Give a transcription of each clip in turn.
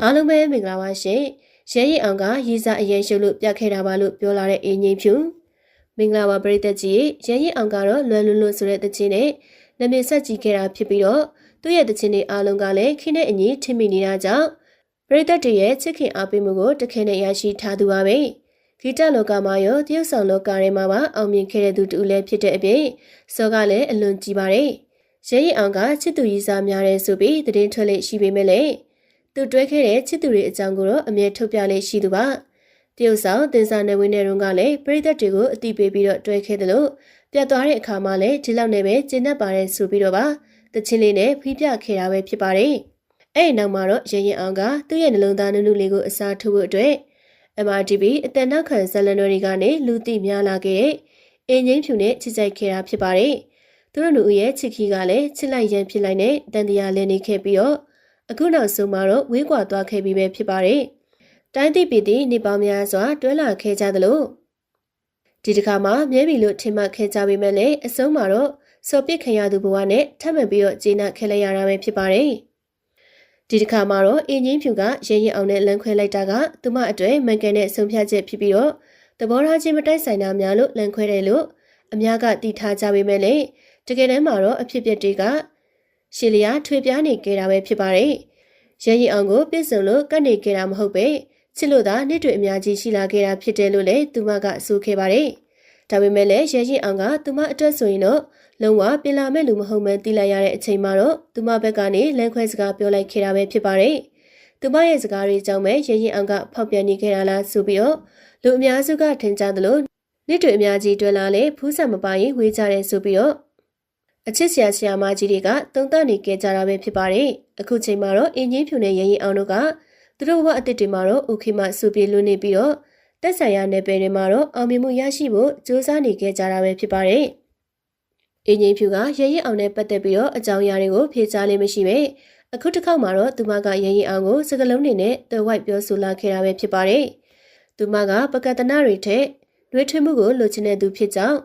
အားလုံးပဲမင်္ဂလာပါရှင်ရဲရင်အောင်ကရည်စားအရင်ရှုပ်လို့ပြတ်ခဲ့တာပါလို့ပြောလာတဲ့အင်းကြီးဖြူမင်္ဂလာပါပရိသတ်ကြီးရဲရင်အောင်ကတော့လွယ်လွန်းလွန်းဆိုတဲ့တခြင်းနဲ့နာမည်ဆက်ကြည့်ခဲ့တာဖြစ်ပြီးတော့သူ့ရဲ့တခြင်းတွေအားလုံးကလည်းခင်းတဲ့အညီထင်မိနေတာကြောင့်ပရိသတ်တွေရဲ့ချစ်ခင်အားပေးမှုကိုတခဲနဲ့ရရှိထားသူပါပဲဂီတလောကမှာရောတရုတ်ဆောင်လောကထဲမှာပါအောင်မြင်ခဲ့တဲ့သူတူလည်းဖြစ်တဲ့အပြင်စောကလည်းအလွန်ကြီးပါတယ်ရဲရင်အောင်ကချစ်သူရည်စားများတယ်ဆိုပြီးသတင်းထွက်လေရှိပေမဲ့လည်းသူတွဲခဲ့တဲ့ချစ်သူတွေအကြောင်းကိုတော့အမြဲထုတ်ပြလေးရှိသူပါတရုတ်ဆောင်တင်စာနယ်ဝင်နယ်တုန်းကလည်းပရိသတ်တွေကိုအတိပေးပြီးတော့တွဲခဲ့တယ်လို့ပြတ်သွားတဲ့အခါမှာလည်းဒီလောက်နဲ့ပဲကျဉ်တ်ပါတယ်ဆိုပြီးတော့ပါတချင်းလေးနဲ့ဖိပြခဲ့တာပဲဖြစ်ပါတယ်အဲ့ဒီနောက်မှာတော့ရဲရင်အောင်ကသူ့ရဲ့နှလုံးသားနုနုလေးကိုအစားထိုးဖို့အတွက် MRTV အတန်နောက်ခံဇလန်တော်တွေကနေလူသိများလာခဲ့တဲ့အင်းငိမ့်ဖြူနဲ့ချစ်ကြိုက်ခဲ့တာဖြစ်ပါတယ်သူတို့လူရဲ့ချစ်ခီးကလည်းချစ်လိုက်ရန်ဖြစ်လိုက်နဲ့တန်တရားလည်နေခဲ့ပြီးတော့အခုနောက်ဆုံးမှာတော့ဝေးကွာသွားခဲ့ပြီးပဲဖြစ်ပါတယ်။တိုင်းသိပြည်သည်နေပေါင်းများစွာတွဲလာခဲ့ကြသလိုဒီတစ်ခါမှာမြဲပြီလို့ထင်မှတ်ခဲ့ကြပေမဲ့လည်းအဆုံးမှာတော့စော်ပစ်ခံရသူဘဝနဲ့ထပ်မံပြီးတော့ကျေနပ်ခဲ့လိုက်ရတာပဲဖြစ်ပါတယ်။ဒီတစ်ခါမှာတော့အင်းကြီးဖြူကရဲရင်အောင်နဲ့လမ်းခွဲလိုက်တာကသူမအတွက်မှန်ကန်တဲ့ဆုံးဖြတ်ချက်ဖြစ်ပြီးတော့သဘောထားချင်းမတိုက်ဆိုင်တာများလို့လမ်းခွဲတယ်လို့အများကသိထားကြပေမဲ့လည်းတကယ်တမ်းမှာတော့အဖြစ်အပျက်တွေကရှီလျာထွေပြားနေကြတာပဲဖြစ်ပါတယ်။ရဲရင်အောင်ကိုပြစ်စုံလို့ကတ်နေကြတာမဟုတ်ပဲချစ်လို့သာနှစ်တွေအများကြီးရှိလာခဲ့တာဖြစ်တယ်လို့လည်းသူမကဆိုခဲ့ပါတယ်။ဒါပေမဲ့လည်းရဲရင်အောင်ကသူမအတွက်ဆိုရင်တော့လုံးဝပြင်လာမဲ့လူမဟုတ်မှန်းသိလိုက်ရတဲ့အချိန်မှာတော့သူမဘက်ကနေလမ်းခွဲစကားပြောလိုက်ခဲ့တာပဲဖြစ်ပါတယ်။သူမရဲ့စကားတွေကြောင့်ပဲရဲရင်အောင်ကဖောက်ပြန်နေခဲ့တာလားဆိုပြီးတော့လူအများစုကထင်ကြသလိုနှစ်တွေအများကြီးတွေ့လာလေဖူးဆံမပါရင်ဝေးကြတယ်ဆိုပြီးတော့အချစ်ဆရာမကြီးတွေကတုံ့တက်နေကြတာပဲဖြစ်ပါတယ်။အခုချိန်မှာတော့အင်းကြီးဖြူနဲ့ရဲရင်အောင်တို့ကသူတို့ဘဝအသစ်တွေမှာတော့ဥခိမစူပြေလွတ်နေပြီးတော့တက်ဆိုင်ရာနယ်ပယ်တွေမှာတော့အောင်မြင်မှုရရှိဖို့ကြိုးစားနေကြတာပဲဖြစ်ပါတယ်။အင်းကြီးဖြူကရဲရင်အောင်နဲ့ပတ်သက်ပြီးတော့အကြောင်းအရာတွေကိုဖြေကြားလေးမရှိပဲအခုတစ်ခေါက်မှာတော့သူမကရဲရင်အောင်ကိုစကလုံးတွေနဲ့သွယ်ဝိုက်ပြောဆိုလာခဲ့တာပဲဖြစ်ပါတယ်။သူမကပကတနာတွေထက်နှွေးထွေးမှုကိုလိုချင်တဲ့သူဖြစ်ကြောင်း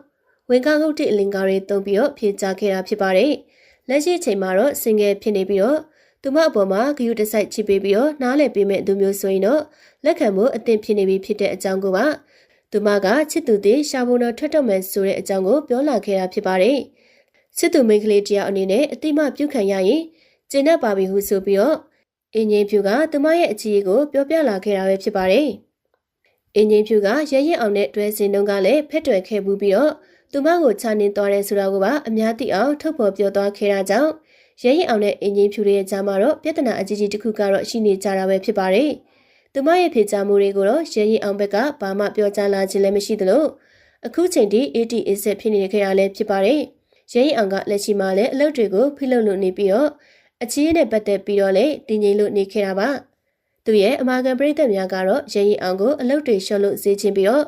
ဝင်ကားငုတ်တိအလင်္ကာတွေတုံးပြီးတော့ဖြေကြားခဲ့တာဖြစ်ပါတယ်။လက်ရှိချိန်မှာတော့စင်ငယ်ဖြစ်နေပြီးတော့သူမအပေါ်မှာဂယုတစိုက်ချစ်ပေးပြီးတော့နားလည်ပေးမဲ့သူမျိုးဆိုရင်တော့လက်ခံမှုအသင့်ဖြစ်နေပြီဖြစ်တဲ့အကြောင်းကိုပါသူမကချစ်သူတွေရှာဖို့တော့ထွက်တော့မယ်ဆိုတဲ့အကြောင်းကိုပြောလာခဲ့တာဖြစ်ပါတယ်။ချစ်သူမိန်းကလေးတယောက်အနေနဲ့အတိမပြုခံရရင်ကျင့်တတ်ပါပြီဟုဆိုပြီးတော့အင်းကြီးဖြူကသူမရဲ့အခြေအနေကိုပြောပြလာခဲ့တာပဲဖြစ်ပါတယ်။အင်းကြီးဖြူကရဲရင်အောင်နဲ့တွဲစင်တုန်းကလည်းဖက်တွယ်ခဲ့မှုပြီးတော့သူမကိုချာနေသွားတယ်ဆိုတာကိုပါအများသိအောင်ထုတ်ဖော်ပြောသွားခဲ့တာကြောင့်ရဲရင်အောင်နဲ့အင်ဂျင်ဖြူရဲ့ကြားမှာတော့ပြဿနာအကြီးကြီးတစ်ခုကတော့ရှိနေကြတာပဲဖြစ်ပါတယ်။သူမရဲ့ဖြေကြားမှုတွေကိုတော့ရဲရင်အောင်ဘက်ကဘာမှပြောကြားလာခြင်းလည်းမရှိသလိုအခုချိန်ထိ ATS ဖြစ်နေခဲ့ရလဲဖြစ်ပါတယ်။ရဲရင်အောင်ကလက်ရှိမှာလည်းအလုပ်တွေကိုဖိလုပ်လို့နေပြီးတော့အချီးနဲ့ပတ်သက်ပြီးတော့လည်းတည်ငြိမ်လို့နေခဲ့တာပါ။သူရဲ့အမာခံပရိသတ်များကတော့ရဲရင်အောင်ကိုအလုပ်တွေလျှော့လို့စေချင်ပြီးတော့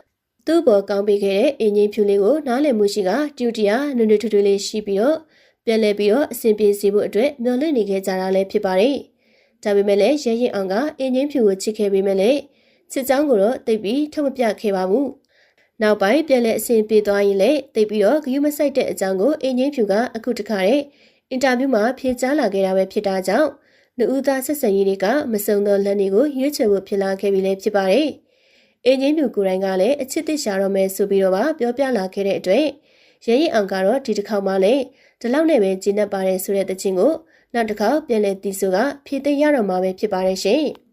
သူ့ဘောကောင်းပေးခဲ့တဲ့အင်းကြီးဖြူလေးကိုနားလည်မှုရှိကတူတီယာနုနုထူထူလေးရှိပြီးတော့ပြန်လဲပြီးတော့အဆင်ပြေစေဖို့အတွက်မျှော်လင့်နေခဲ့ကြတာလည်းဖြစ်ပါတယ်။ဒါပေမဲ့လည်းရဲရင်အောင်ကအင်းကြီးဖြူကိုချစ်ခဲ့ပေမဲ့လည်းချစ်ချောင်းကိုတော့တိတ်ပြီးထုတ်မပြခဲ့ပါဘူး။နောက်ပိုင်းပြန်လဲအဆင်ပြေသွားရင်လည်းတိတ်ပြီးတော့ဂယုမဆိုင်တဲ့အကြောင်းကိုအင်းကြီးဖြူကအခုတခါတဲ့အင်တာဗျူးမှာဖြေကြားလာခဲ့တာပဲဖြစ်တာကြောင့်လူဦးသားဆက်ဆံရေးတွေကမစုံသောလမ်းတွေကိုရွေးချယ်ဖို့ဖြစ်လာခဲ့ပြီလည်းဖြစ်ပါတယ်။အင်းကြီးဖြူကိုယ်တိုင်ကလည်းအချစ်သစ်ရှာတော့မယ်ဆိုပြီးတော့ပါပြောပြလာခဲ့တဲ့အတွက်ရဲရင်အောင်ကတော့ဒီတစ်ခေါက်မှလည်းဒီလောက်နဲ့ပဲကျဉ်း납ပါတယ်ဆိုတဲ့တခြင်းကိုနောက်တစ်ခေါက်ပြန်လည်တီးဆိုကဖြည့်သိမ်းရတော့မှာပဲဖြစ်ပါတယ်ရှင်။